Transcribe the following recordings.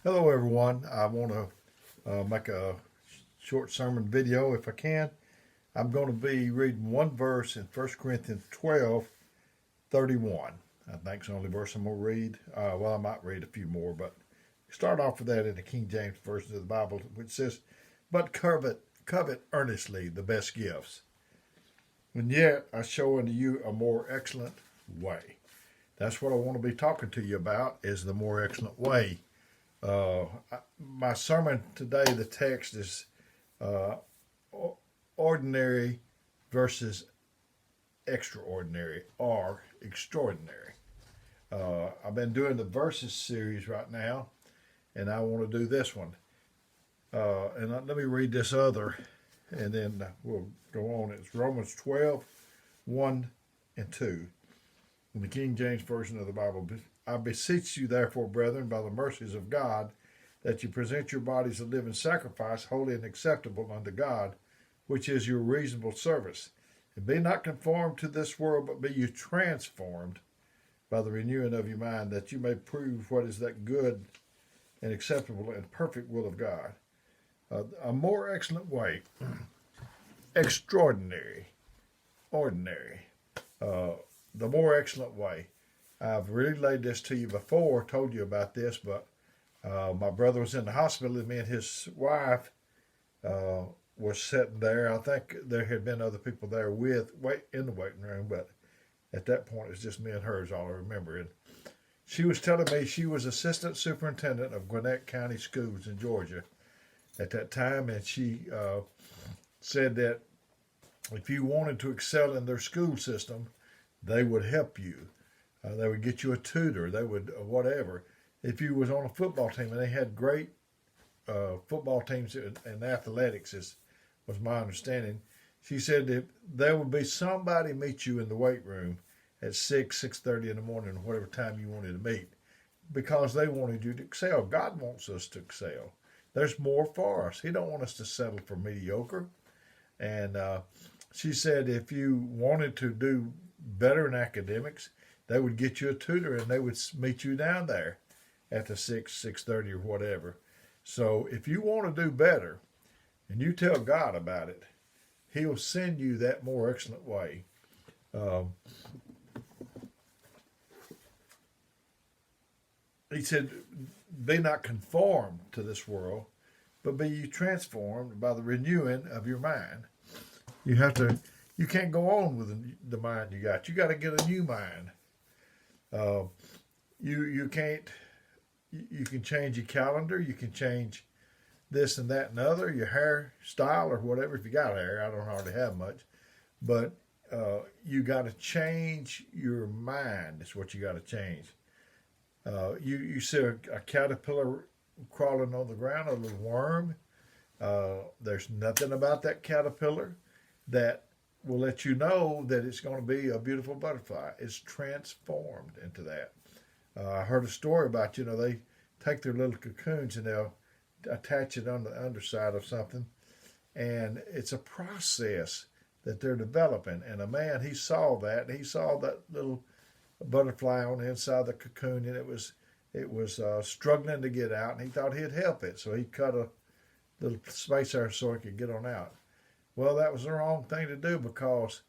Hello, everyone. I want to make a short sermon video if I can. I'm going to be reading one verse in 1 Corinthians 12:31. I think it's the only verse I'm going to read. I might read a few more, but start off with that in the King James Version of the Bible, which says, "But covet earnestly the best gifts, and yet I show unto you a more excellent way." That's what I want to be talking to you about, is the more excellent way. Uh, my sermon today, the text is uh, ordinary versus extraordinary or extraordinary. I've been doing the verses series right now, and I want to do this one. Let me read this other, and then we'll go on. It's Romans 12:1 and 2. In the King James Version of the Bible, "I beseech you, therefore, brethren, by the mercies of God, that you present your bodies a living sacrifice, holy and acceptable unto God, which is your reasonable service. And be not conformed to this world, but be you transformed by the renewing of your mind, that you may prove what is that good and acceptable and perfect will of God." A more excellent way, extraordinary, ordinary. The more excellent way. I've relayed this to you before, told you about this, but my brother was in the hospital, and me and his wife were sitting there. I think there had been other people there in the waiting room, but at that point it was just me and her is all I remember. And she was telling me she was assistant superintendent of Gwinnett County Schools in Georgia at that time, and she said that if you wanted to excel in their school system, they would help you. They would get you a tutor. They would whatever. If you was on a football team, and they had great football teams in athletics, was my understanding. She said that there would be somebody meet you in the weight room at 6:30 in the morning, or whatever time you wanted to meet, because they wanted you to excel. God wants us to excel. There's more for us. He don't want us to settle for mediocre. And she said if you wanted to do better in academics, they would get you a tutor, and they would meet you down there at the 6:30 or whatever. So if you want to do better and you tell God about it, He'll send you that more excellent way. He said, "Be not conformed to this world, but be you transformed by the renewing of your mind." You can't go on with the mind you got. You got to get a new mind. Uh, you can't. You can change your calendar. You can change this and that and other. Your hairstyle or whatever. If you got hair, I don't hardly have much, but you got to change your mind. That's what you got to change. You see a caterpillar crawling on the ground, a little worm. There's nothing about that caterpillar that will let you know that it's going to be a beautiful butterfly. It's transformed into that. I heard a story about, they take their little cocoons and they'll attach it on the underside of something. And it's a process that they're developing. And a man, he saw that. He saw that little butterfly on the inside of the cocoon, and it was struggling to get out, and he thought he'd help it. So he cut a little space there so it could get on out. Well, that was the wrong thing to do, because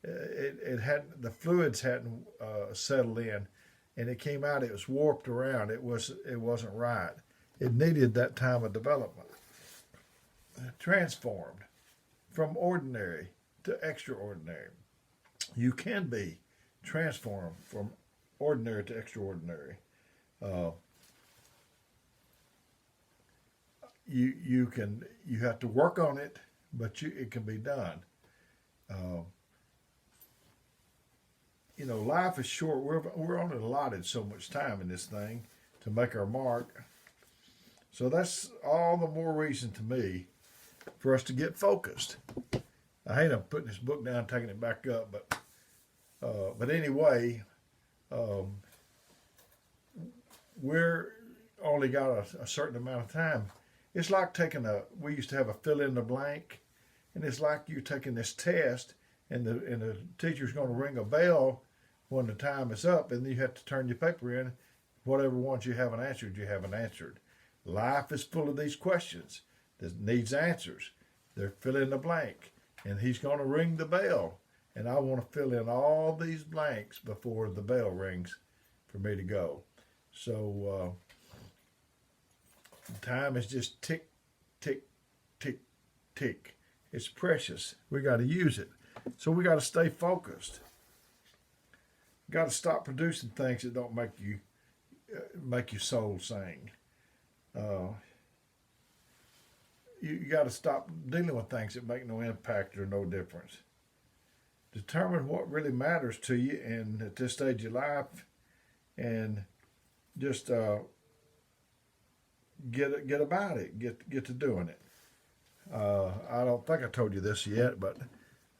the fluids hadn't settled in, and it came out. It was warped around. It wasn't right. It needed that time of development. Transformed from ordinary to extraordinary. You can be transformed from ordinary to extraordinary. You have to work on it, but it can be done. Life is short. We're only allotted so much time in this thing to make our mark. So that's all the more reason to me for us to get focused. I hate I'm putting this book down, taking it back up, but anyway, we're only got a certain amount of time. It's like we used to have a fill in the blank, and it's like you taking this test, and the teacher's going to ring a bell when the time is up, and you have to turn your paper in. Whatever ones you haven't answered, you haven't answered. Life is full of these questions that needs answers. They're fill in the blank, and he's going to ring the bell. And I want to fill in all these blanks before the bell rings for me to go. So time is just tick, tick, tick, tick. It's precious. We got to use it. So we got to stay focused. Got to stop producing things that don't make your soul sing. You got to stop dealing with things that make no impact or no difference. Determine what really matters to you and at this stage of life, and just get about it. Get to doing it. I don't think I told you this yet, but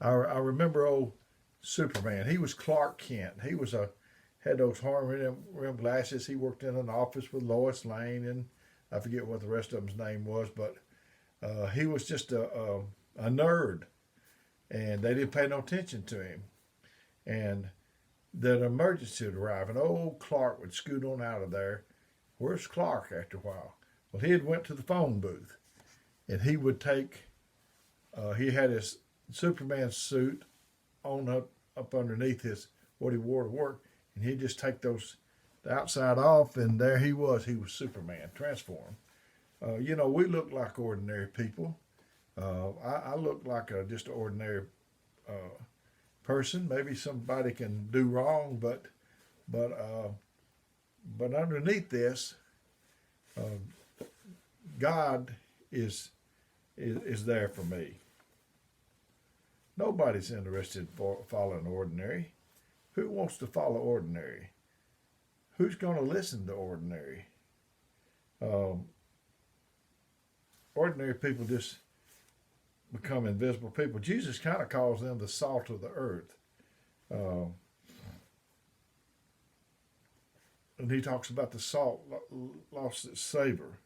I remember old Superman. He was Clark Kent. He was had those horn rim glasses. He worked in an office with Lois Lane, and I forget what the rest of his name was, but he was just a nerd, and they didn't pay no attention to him. And that emergency would arrive, and old Clark would scoot on out of there. Where's Clark after a while? Well, he had went to the phone booth, and he would take, he had his Superman suit on up underneath his, what he wore to work, and he'd just take the outside off, and there he was Superman, transformed. We look like ordinary people. I look like just an ordinary person. Maybe somebody can do wrong, but underneath this, God is there for me. Nobody's interested in following ordinary. Who wants to follow ordinary? Who's going to listen to ordinary? Ordinary people just become invisible people. Jesus kind of calls them the salt of the earth. And he talks about the salt lost its savor.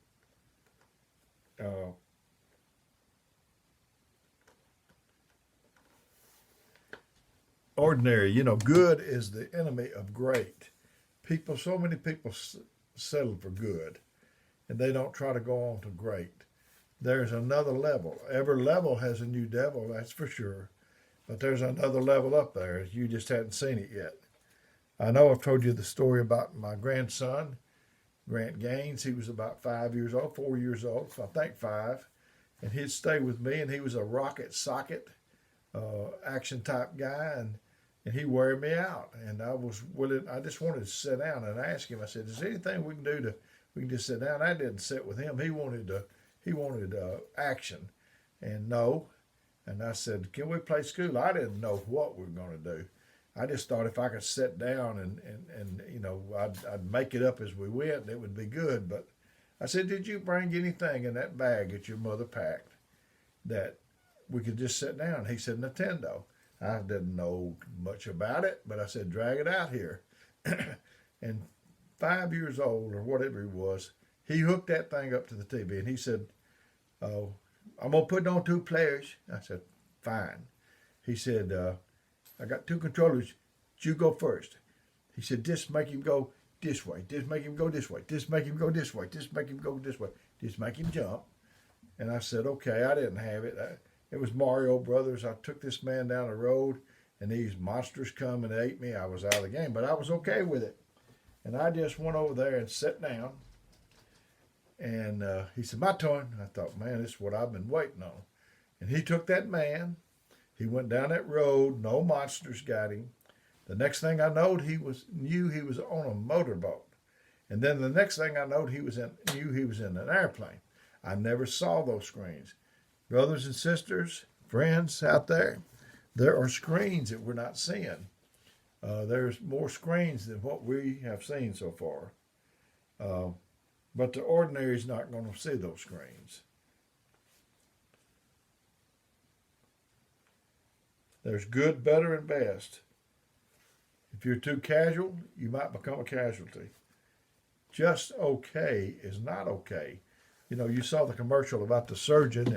Ordinary, good is the enemy of great. So many people settle for good, and they don't try to go on to great. There's another level. Every level has a new devil, that's for sure. But there's another level up there. You just hadn't seen it yet. I know I've told you the story about my grandson, Grant Gaines. He was about 4 years old, so I think 5. And he'd stay with me, and he was a rocket socket action type guy, and he'd wear me out. And I just wanted to sit down and ask him. I said, is there anything we can do we can just sit down? I didn't sit with him. He wanted action, and no. And I said, can we play school? I didn't know what we were going to do. I just thought if I could sit down and I'd make it up as we went, and it would be good. But I said, did you bring anything in that bag that your mother packed that we could just sit down? He said, Nintendo. I didn't know much about it, but I said, drag it out here. And 5 years old or whatever he was, he hooked that thing up to the TV, and he said, oh, I'm going to put it on 2 players. I said, fine. He said, I got 2 controllers. You go first. He said, just make him go this way. Just make him go this way. Just make him go this way. Just make him go this way. Just make him jump. And I said, okay, I didn't have it. It was Mario Brothers. I took this man down the road, and these monsters come and ate me. I was out of the game, but I was okay with it. And I just went over there and sat down. And he said, my turn. And I thought, man, this is what I've been waiting on. And he took that man. He went down that road. No monsters got him. The next thing I knew, he was on a motorboat. And then the next thing I knew, he was in an airplane. I never saw those screens. Brothers and sisters, friends out there are screens that we're not seeing. There's more screens than what we have seen so far. But the ordinary is not going to see those screens. There's good, better, and best. If you're too casual, you might become a casualty. Just okay is not okay. You saw the commercial about the surgeon,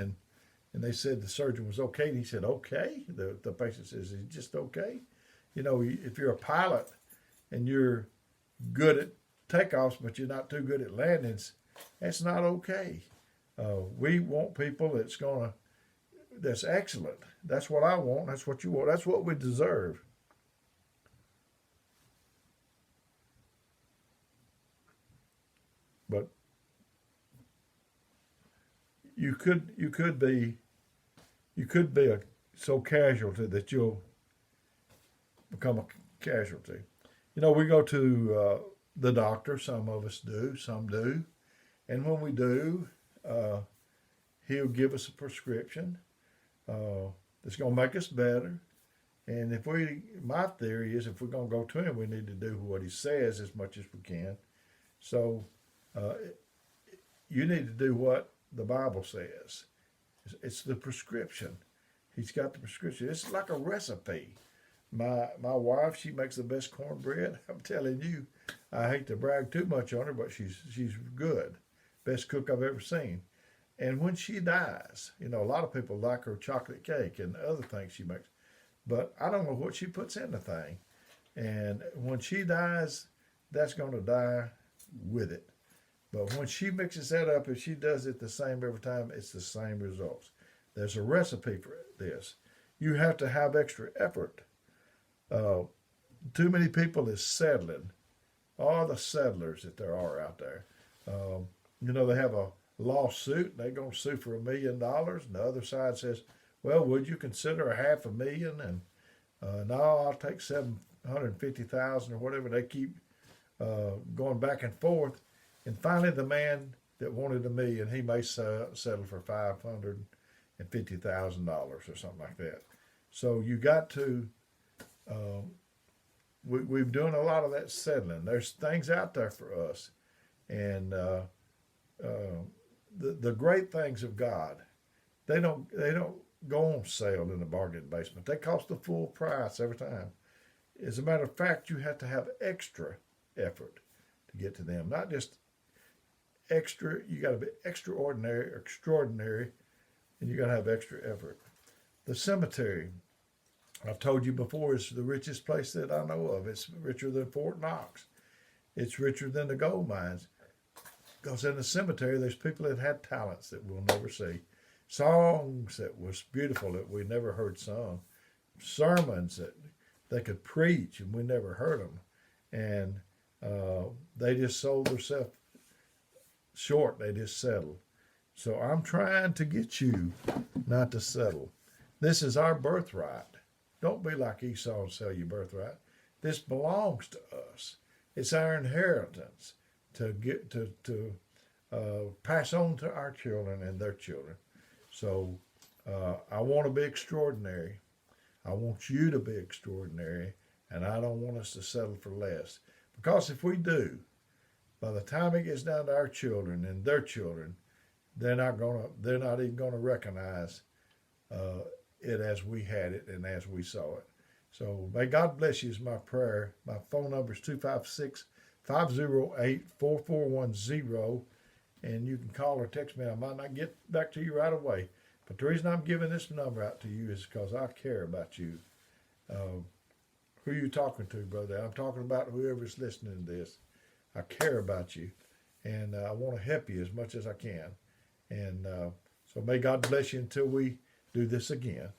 and they said the surgeon was okay, and he said, okay? The patient says, is he just okay? If you're a pilot and you're good at takeoffs, but you're not too good at landings, That's not okay. We want people that's excellent. That's what I want. That's what you want. That's what we deserve. But you could be so casualty that you'll become a casualty. We go to the doctor. Some of us do. Some do. And when we do, he'll give us a prescription that's going to make us better. And my theory is if we're going to go to him, we need to do what he says as much as we can. So you need to do what the Bible says. It's the prescription. He's got the prescription. It's like a recipe. My wife, she makes the best cornbread. I'm telling you, I hate to brag too much on her, but she's good. Best cook I've ever seen. And when she dies, a lot of people like her chocolate cake and other things she makes, but I don't know what she puts in the thing. And when she dies, that's going to die with it. But when she mixes that up, if she does it the same every time, it's the same results. There's a recipe for this. You have to have extra effort. Too many people is settling. All the settlers that there are out there. They have a lawsuit. They're going to sue for $1 million. And the other side says, well, would you consider $500,000? And no, I'll take $750,000 or whatever. They keep going back and forth. And finally, the man that wanted $1 million, he may settle for $550,000 or something like that. So you got to. We've done a lot of that settling. There's things out there for us, and the great things of God, they don't go on sale in the bargain basement. They cost the full price every time. As a matter of fact, you have to have extra effort to get to them. Not just extra. You got to be extraordinary, and you got to have extra effort. The cemetery, I've told you before, is the richest place that I know of. It's richer than Fort Knox. It's richer than the gold mines. Because in the cemetery, there's people that had talents that we'll never see. Songs that was beautiful that we never heard sung. Sermons that they could preach and we never heard them. And they just sold themselves short. They just settled. So I'm trying to get you not to settle. This is our birthright. Don't be like Esau and sell your birthright. This belongs to us. It's our inheritance to get to pass on to our children and their children. So I want to be extraordinary. I want you to be extraordinary, and I don't want us to settle for less. Because if we do, by the time it gets down to our children and their children, they're not even gonna recognize it as we had it and as we saw it. So may God bless you is my prayer. My phone number is 256-508-4410, and you can call or text me. I might not get back to you right away, but the reason I'm giving this number out to you is because I care about you. Who are you talking to, brother? I'm talking about whoever's listening to this. I care about you, and I want to help you as much as I can. And so may God bless you until we do this again.